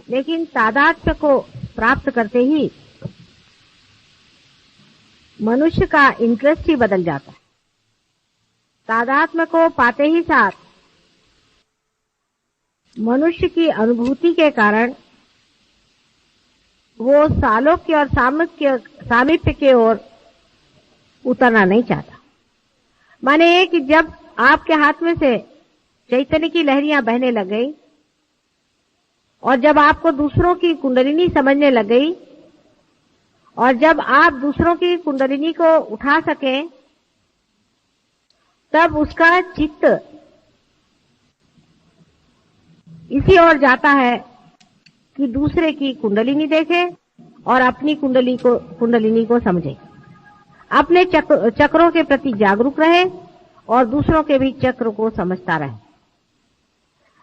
लेकिन तादात्म्य को प्राप्त करते ही मनुष्य का इंटरेस्ट ही बदल जाता है। तादात्म्य को पाते ही साथ मनुष्य की अनुभूति के कारण वो सालोक्य और सामीप्य की ओर उतरना नहीं चाहता। माने ये कि जब आपके हाथ में से चैतन्य की लहरियां बहने लग गई और जब आपको दूसरों की कुंडलिनी समझने लग गई और जब आप दूसरों की कुंडलिनी को उठा सकें, तब उसका चित्त इसी ओर जाता है कि दूसरे की कुंडलिनी देखे और अपनी कुंडलिनी को समझे, अपने चक्रों के प्रति जागरूक रहे और दूसरों के भी चक्र को समझता रहे।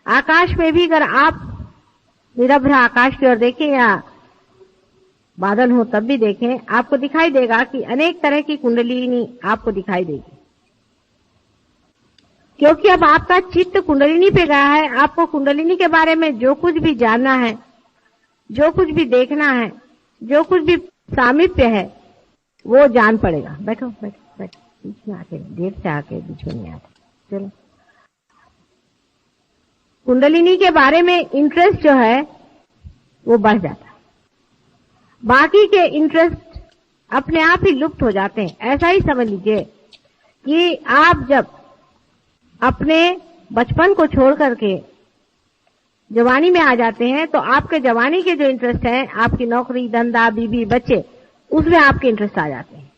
आकाश में भी अगर आप निरभ्र आकाश की ओर देखें या बादल हो तब भी देखें, आपको दिखाई देगा कि अनेक तरह की कुंडलिनी आपको दिखाई देगी, क्योंकि अब आपका चित्त कुंडलिनी पे गया है। आपको कुंडलिनी के बारे में जो कुछ भी जानना है, जो कुछ भी देखना है, जो कुछ भी सामीप्य है, वो जान पड़ेगा। बैठो बैठो बैठो, बीच में आके, देर से आके बीच में नहीं आते। चलो, कुंडलिनी के बारे में इंटरेस्ट जो है वो बढ़ जाता है, बाकी के इंटरेस्ट अपने आप ही लुप्त हो जाते हैं। ऐसा ही समझ लीजिए कि आप जब अपने बचपन को छोड़ करके जवानी में आ जाते हैं तो आपके जवानी के जो इंटरेस्ट हैं, आपकी नौकरी, धंधा, बीवी, बच्चे, उसमें आपके इंटरेस्ट आ जाते हैं।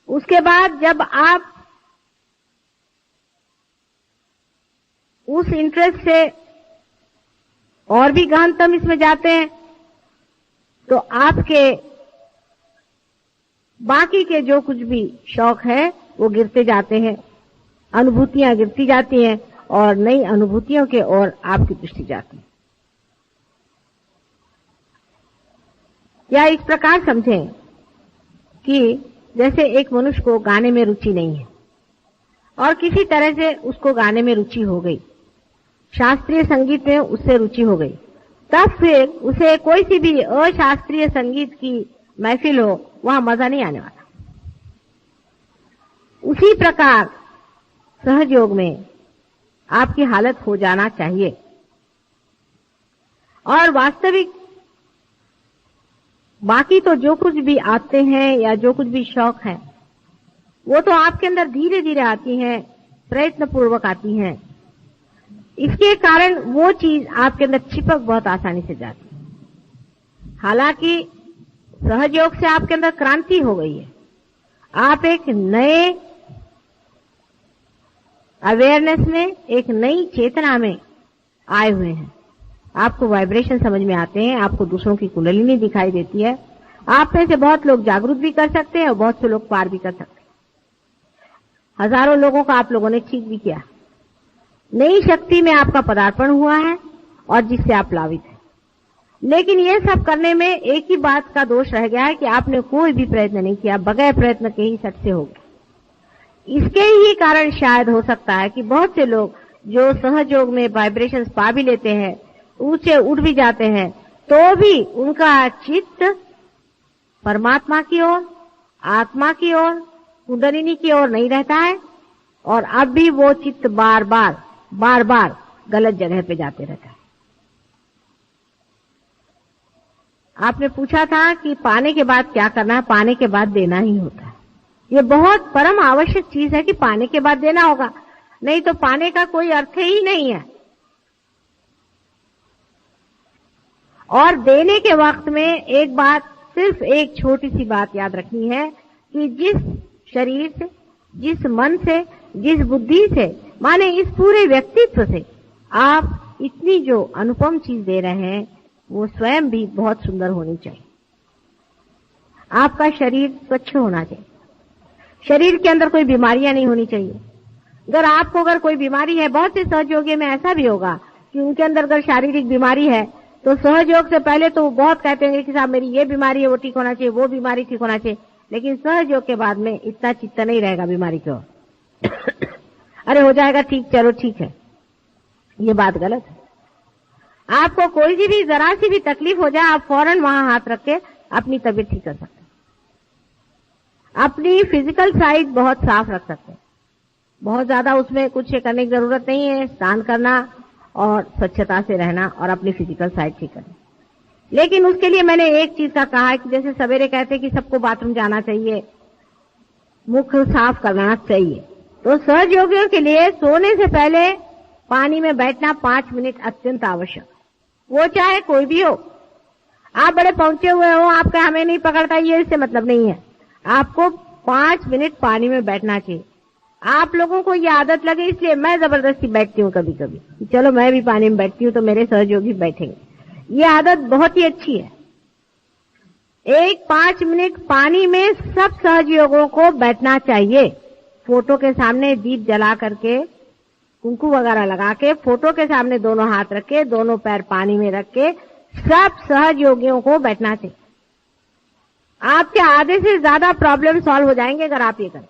उसके बाद जब आप उस इंटरेस्ट से और भी गहनतम इसमें जाते हैं तो आपके बाकी के जो कुछ भी शौक है वो गिरते जाते हैं, अनुभूतियां गिरती जाती हैं और नई अनुभूतियों के ओर आपकी दृष्टि जाती है। या इस प्रकार समझें कि जैसे एक मनुष्य को गाने में रुचि नहीं है और किसी तरह से उसको गाने में रुचि हो गई, शास्त्रीय संगीत में उससे रुचि हो गई, तब फिर उसे कोई सी भी अशास्त्रीय संगीत की महफिल हो, वहां मजा नहीं आने वाला। उसी प्रकार सहज योग में आपकी हालत हो जाना चाहिए। और वास्तविक बाकी तो जो कुछ भी आते हैं या जो कुछ भी शौक है वो तो आपके अंदर धीरे धीरे आती हैं, प्रयत्न पूर्वक आती हैं। इसके कारण वो चीज आपके अंदर चिपक बहुत आसानी से जाती है। हालांकि सहज योग से आपके अंदर क्रांति हो गई है, आप एक नए अवेयरनेस में, एक नई चेतना में आए हुए हैं। आपको वाइब्रेशन समझ में आते हैं, आपको दूसरों की कुंडलिनी दिखाई देती है। आप में से बहुत लोग जागरूक भी कर सकते हैं और बहुत से लोग पार भी कर सकते हैं। हजारों लोगों का आप लोगों ने ठीक भी किया। नई शक्ति में आपका पदार्पण हुआ है और जिससे आप लाभित हैं। लेकिन ये सब करने में एक ही बात का दोष रह गया है कि आपने कोई भी प्रयत्न नहीं किया, बगैर प्रयत्न के ही सट से हो गया। इसके ही कारण शायद हो सकता है कि बहुत से लोग जो सहज योग में वाइब्रेशंस पा भी लेते हैं, ऊंचे उठ भी जाते हैं, तो भी उनका चित्त परमात्मा की ओर, आत्मा की ओर, कुंडलिनी की ओर नहीं रहता है और अब भी वो चित्त बार बार गलत जगह पे जाते रहता है। आपने पूछा था कि पाने के बाद क्या करना है। पाने के बाद देना ही होता है। ये बहुत परम आवश्यक चीज है कि पाने के बाद देना होगा, नहीं तो पाने का कोई अर्थ ही नहीं है। और देने के वक्त में एक बात, सिर्फ एक छोटी सी बात याद रखनी है कि जिस शरीर से, जिस मन से, जिस बुद्धि से, माने इस पूरे व्यक्तित्व से आप इतनी जो अनुपम चीज दे रहे हैं वो स्वयं भी बहुत सुंदर होनी चाहिए। आपका शरीर स्वच्छ होना चाहिए, शरीर के अंदर कोई बीमारियां नहीं होनी चाहिए। अगर कोई बीमारी है, बहुत से सहयोगी में ऐसा भी होगा कि उनके अंदर अगर शारीरिक बीमारी है तो सहयोग से पहले तो वो बहुत कहते हैं कि साहब मेरी ये बीमारी है, वो ठीक होना चाहिए, वो बीमारी ठीक होना चाहिए, लेकिन सहयोग के बाद में इतना चित्त नहीं रहेगा बीमारी की ओर। अरे हो जाएगा ठीक, चलो ठीक है, ये बात गलत है। आपको कोई सी भी जरा सी भी तकलीफ हो जाए, आप फौरन वहां हाथ रख के अपनी तबीयत ठीक कर सकते हैं। अपनी फिजिकल साइड बहुत साफ रख सकते हैं। बहुत ज्यादा उसमें कुछ करने की जरूरत नहीं है, स्नान करना और स्वच्छता से रहना और अपनी फिजिकल साइड ठीक करना। लेकिन उसके लिए मैंने एक चीज का कहा है कि जैसे सवेरे कहते हैं कि सबको बाथरूम जाना चाहिए, मुख साफ करना चाहिए, तो सहज योगियों के लिए सोने से पहले पानी में बैठना 5 मिनट अत्यंत आवश्यक। वो चाहे कोई भी हो, आप बड़े पहुंचे हुए हो, आपका हमें नहीं पकड़ता, ये इससे मतलब नहीं है। आपको 5 मिनट पानी में बैठना चाहिए। आप लोगों को ये आदत लगे इसलिए मैं जबरदस्ती बैठती हूँ कभी कभी, चलो मैं भी पानी में बैठती हूँ तो मेरे सहयोगी बैठेंगे। ये आदत बहुत ही अच्छी है। 5 मिनट पानी में सब सहयोगों को बैठना चाहिए। फोटो के सामने दीप जला करके, कुंकू वगैरह लगा के, फोटो के सामने दोनों हाथ रख के, दोनों पैर पानी में रख के सब सहयोगियों को बैठना चाहिए। आपके आधे से ज्यादा प्रॉब्लम सॉल्व हो जाएंगे अगर आप ये करें।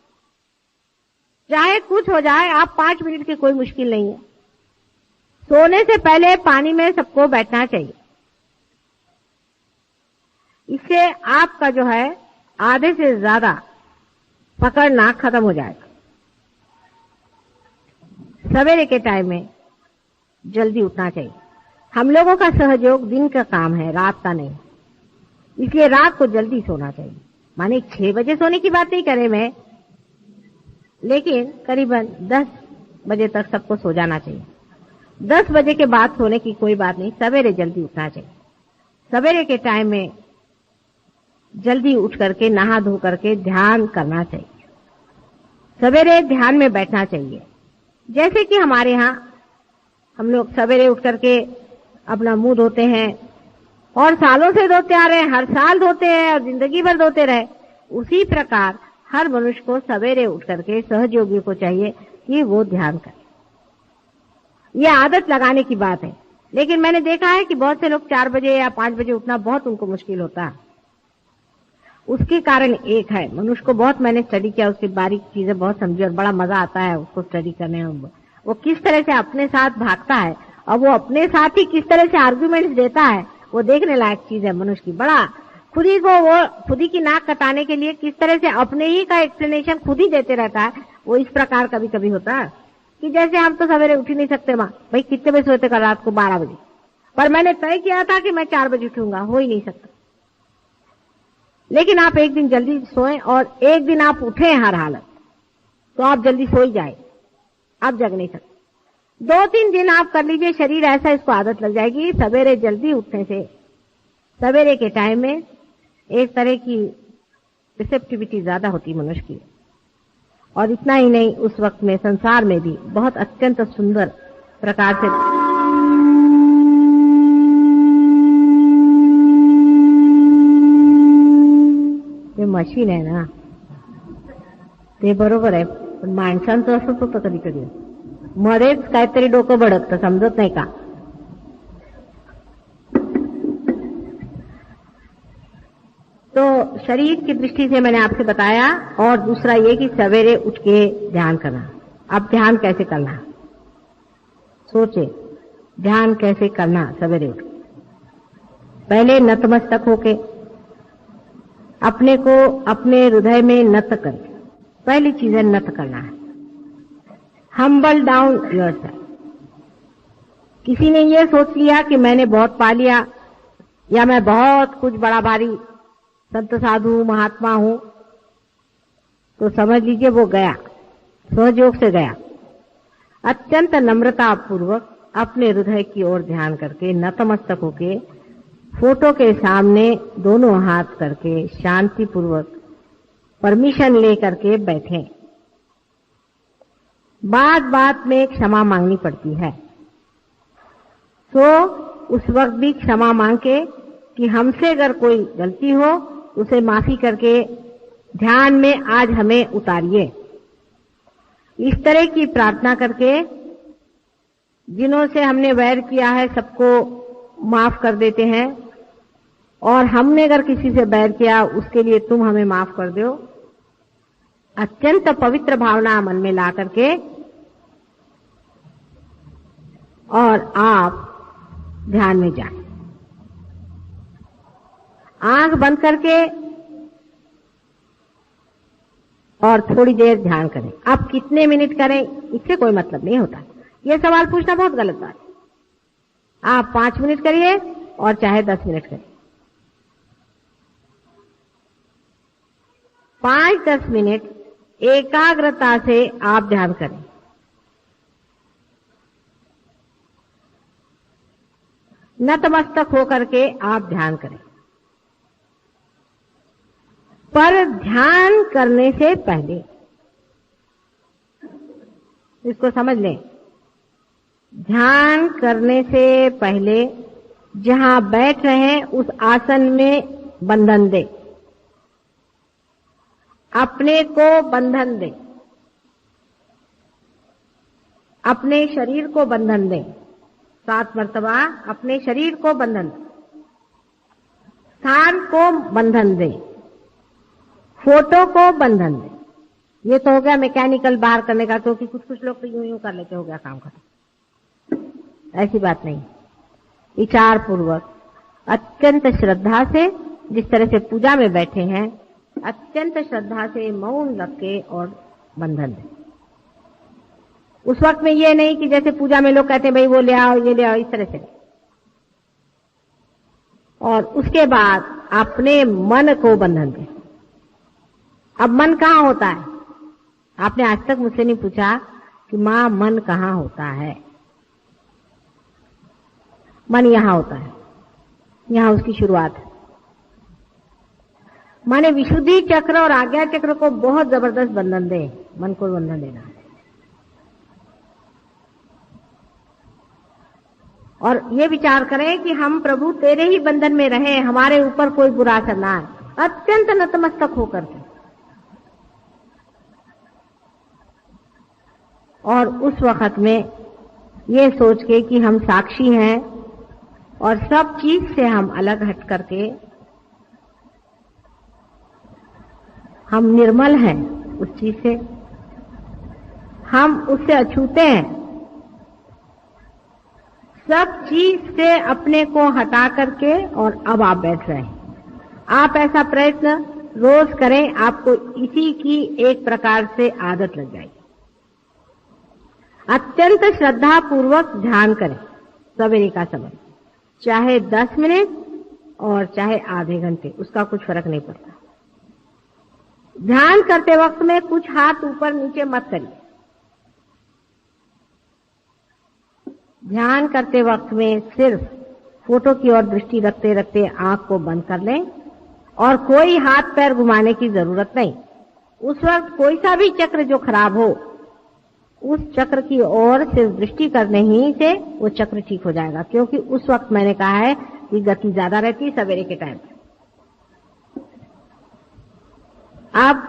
चाहे कुछ हो जाए, आप 5 मिनट की कोई मुश्किल नहीं है। सोने से पहले पानी में सबको बैठना चाहिए। इससे आपका जो है आधे से ज्यादा पकड़ना खत्म हो जाएगा। सवेरे के टाइम में जल्दी उठना चाहिए। हम लोगों का सहयोग दिन का काम है, रात का नहीं, इसलिए रात को जल्दी सोना चाहिए। माने 6 बजे सोने की बात नहीं करे मैं, लेकिन करीबन 10 बजे तक सबको सो जाना चाहिए। 10 बजे के बाद सोने की कोई बात नहीं, सवेरे जल्दी उठना चाहिए। सवेरे के टाइम में जल्दी उठ करके नहा धो करके ध्यान करना चाहिए। सवेरे ध्यान में बैठना चाहिए। जैसे कि हमारे यहाँ हम लोग सवेरे उठ करके अपना मुंह धोते हैं और सालों से धोते आ रहे हैं, हर साल धोते हैं और जिंदगी भर धोते रहे, उसी प्रकार हर मनुष्य को सवेरे उठ करके सहयोगी को चाहिए कि वो ध्यान करे। ये आदत लगाने की बात है। लेकिन मैंने देखा है कि बहुत से लोग 4 बजे या 5 बजे उठना बहुत उनको मुश्किल होता है। उसके कारण एक है, मनुष्य को बहुत मैंने स्टडी किया, उसकी बारीक चीजें बहुत समझी और बड़ा मजा आता है उसको स्टडी करने में। वो किस तरह से अपने साथ भागता है और वो अपने साथ ही किस तरह से आर्ग्यूमेंट्स देता है, वो देखने लायक चीज है मनुष्य की। बड़ा खुद ही को वो खुद ही की नाक कटाने के लिए किस तरह से अपने ही का एक्सप्लेनेशन खुद ही देते रहता है। वो इस प्रकार कभी कभी होता है कि जैसे हम तो सवेरे उठ ही नहीं सकते, माँ भाई कितने बजे सोते, कल रात को 12 बजे, पर मैंने तय किया था कि मैं 4 बजे उठूंगा, हो ही नहीं सकता। लेकिन आप एक दिन जल्दी सोएं और एक दिन आप उठे हर हालत, तो आप जल्दी सो ही जाए, आप जग नहीं सकते। 2-3 दिन आप कर लीजिए, शरीर ऐसा इसको आदत लग जाएगी। सवेरे जल्दी उठने से सवेरे के टाइम में एक तरह की रिसेप्टिविटी ज्यादा होती मनुष्य की। और इतना ही नहीं, उस वक्त में संसार में भी बहुत अत्यंत सुंदर प्रकार से ते मशीन आहे ना, ते बरोबर आहे, पण माणसांचं असंच होतं कधी कधी, मध्येच काहीतरी डोकं भडकतं, समजत नाही का। तो शरीर की दृष्टि से मैंने आपसे बताया, और दूसरा ये कि सवेरे उठ के ध्यान करना। अब ध्यान कैसे करना, सोचे ध्यान कैसे करना। सवेरे उठ पहले नतमस्तक होके अपने को अपने हृदय में नत कर, पहली चीज है नत करना है। Humble down yourself. किसी ने ये सोच लिया कि मैंने बहुत पा लिया या मैं बहुत कुछ बड़ा भारी संत साधु महात्मा हूं, तो समझ लीजिए वो गया, सहयोग से गया। अत्यंत नम्रता पूर्वक अपने हृदय की ओर ध्यान करके नतमस्तक होके फोटो के सामने दोनों हाथ करके शांति पूर्वक परमिशन ले करके बैठे। बात बात में क्षमा मांगनी पड़ती है, तो उस वक्त भी क्षमा मांग के कि हमसे अगर कोई गलती हो उसे माफी करके ध्यान में आज हमें उतारिए। इस तरह की प्रार्थना करके जिन्हों से हमने वैर किया है सबको माफ कर देते हैं, और हमने अगर किसी से वैर किया उसके लिए तुम हमें माफ कर दो। अत्यंत पवित्र भावना मन में ला करके और आप ध्यान में जाए। आंख बंद करके और थोड़ी देर ध्यान करें। आप कितने मिनट करें इससे कोई मतलब नहीं होता। यह सवाल पूछना बहुत गलत बात है। आप 5 मिनट करिए और चाहे 10 मिनट करिए। 5-10 मिनट एकाग्रता से आप ध्यान करें। नतमस्तक होकर के आप ध्यान करें। पर ध्यान करने से पहले, इसको समझ लें, ध्यान करने से पहले जहां बैठ रहे हैं उस आसन में बंधन दें, अपने को बंधन दें, अपने शरीर को बंधन दें। 7 मर्तबा अपने शरीर को बंधन दें, स्थान को बंधन दें, फोटो को बंधन दें। ये तो हो गया मैकेनिकल बाहर करने का, क्योंकि कुछ लोग तो यूं कर लेते, हो गया काम खत्म। ऐसी बात नहीं। विचार पूर्वक अत्यंत श्रद्धा से, जिस तरह से पूजा में बैठे हैं, अत्यंत श्रद्धा से मौन रख के और बंधन दें। उस वक्त में ये नहीं कि जैसे पूजा में लोग कहते हैं भाई वो ले आओ, ये ले आओ, इस तरह से। और उसके बाद अपने मन को बंधन दें। अब मन कहाँ होता है? आपने आज तक मुझसे नहीं पूछा कि मां मन कहाँ होता है। मन यहां होता है, यहां उसकी शुरुआत है। माने विशुद्धि चक्र और आज्ञा चक्र को बहुत जबरदस्त बंधन दे, मन को बंधन देना है। और ये विचार करें कि हम प्रभु तेरे ही बंधन में रहे, हमारे ऊपर कोई बुरा असर ना आए, अत्यंत नतमस्तक होकर के। और उस वक्त में ये सोच के कि हम साक्षी हैं और सब चीज से हम अलग हट करके हम निर्मल हैं, उस चीज से हम उससे अछूते हैं। सब चीज से अपने को हटा करके और अब आप बैठ रहे हैं। आप ऐसा प्रयत्न रोज करें, आपको इसी की एक प्रकार से आदत लग जाएगी। अत्यंत श्रद्धा पूर्वक ध्यान करें सवेरे का समय, चाहे 10 मिनट और चाहे आधे घंटे, उसका कुछ फर्क नहीं पड़ता। ध्यान करते वक्त में कुछ हाथ ऊपर नीचे मत करिए। ध्यान करते वक्त में सिर्फ फोटो की ओर दृष्टि रखते रखते आंख को बंद कर लें और कोई हाथ पैर घुमाने की जरूरत नहीं। उस वक्त कोई सा भी चक्र जो खराब हो, उस चक्र की ओर सिर्फ दृष्टि करने ही से वो चक्र ठीक हो जाएगा। क्योंकि उस वक्त मैंने कहा है कि गति ज्यादा रहती है सवेरे के टाइम। अब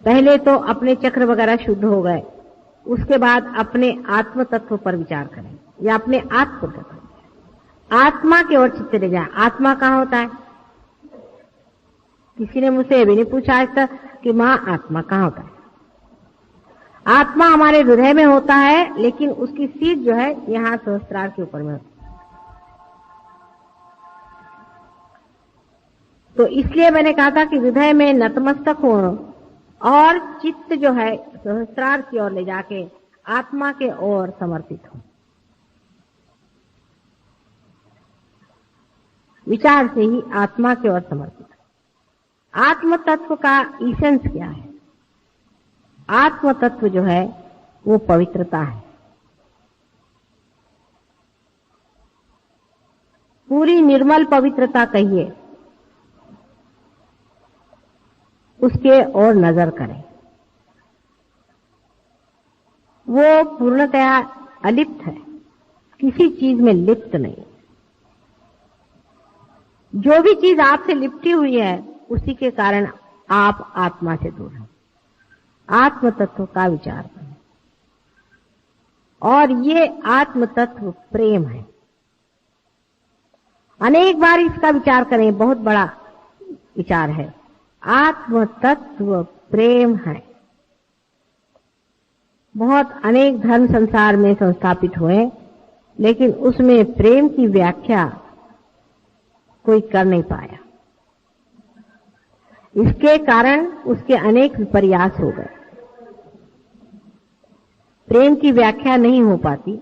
पहले तो अपने चक्र वगैरह शुद्ध हो गए, उसके बाद अपने आत्म तत्व पर विचार करें या अपने आत्म तत्व, आत्मा की ओर चित्त ले जाए। आत्मा कहाँ होता है? किसी ने मुझसे ये भी नहीं पूछा आज तक कि मां आत्मा कहाँ होता है। आत्मा हमारे हृदय में होता है, लेकिन उसकी सीट जो है यहाँ सहस्त्रार के ऊपर में होती है। तो इसलिए मैंने कहा था कि हृदय में नतमस्तक हो और चित्त जो है सहस्त्रार की ओर ले जाके आत्मा के ओर समर्पित हो। विचार से ही आत्मा की ओर समर्पित हो। आत्म तत्व का इसेंस क्या है? आत्म तत्व जो है वो पवित्रता है। पूरी निर्मल पवित्रता कहिए, उसके ओर नजर करें। वो पूर्णतया अलिप्त है, किसी चीज में लिप्त नहीं। जो भी चीज आपसे लिपटी हुई है उसी के कारण आप आत्मा से दूर हैं। आत्म तत्व का विचार करें। और ये आत्म तत्व प्रेम है। अनेक बार इसका विचार करें, बहुत बड़ा विचार है। आत्म तत्व प्रेम है। बहुत अनेक धर्म संसार में संस्थापित हुए, लेकिन उसमें प्रेम की व्याख्या कोई कर नहीं पाया। इसके कारण उसके अनेक प्रयास हो गए। प्रेम की व्याख्या नहीं हो पाती,